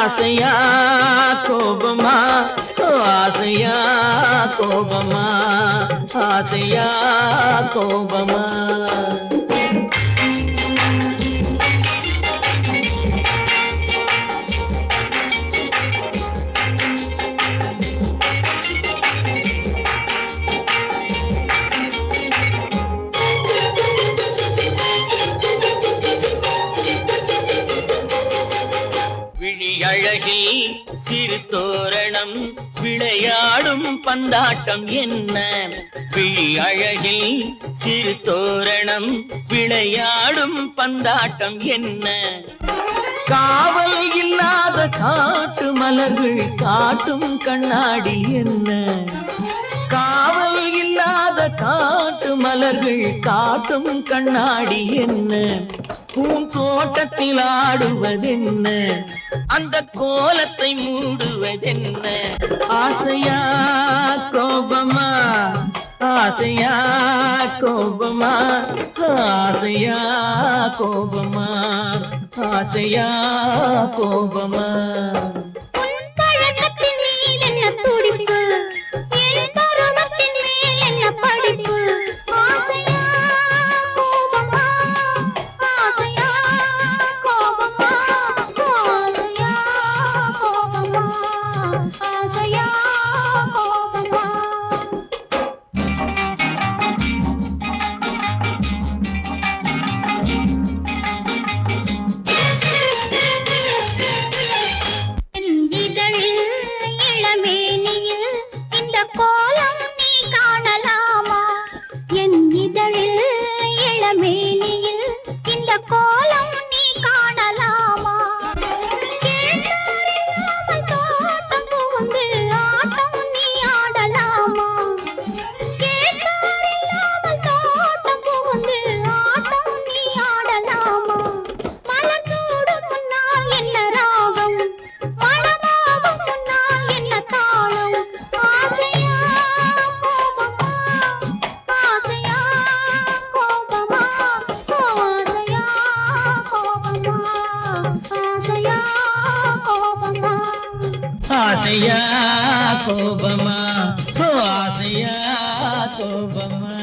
ஆசையா கோபமா ஆசையா கோபமா ஆசையா கோபமா அழகில் சிறு தோரணம் விளையாடும் பந்தாட்டம் என்ன விழி அழகில் சிறு தோரணம் விளையாடும் பந்தாட்டம் என்ன காவல் இல்லாத காட்டு மலர்கள் காட்டும் கண்ணாடி என்ன காவல் இல்லாத காட்டு மலர்கள் காட்டும் கண்ணாடி என்ன பூந்தோட்டத்தில் ஆடுவதென்ன அந்த கோலத்தை மூடுவதென்ன ஆசையா கோபமா ஆசையா கோபமா ஆசையா கோபமா ஆசையா கோபமா ஆசையா கோபமா ஆசையா கோபமா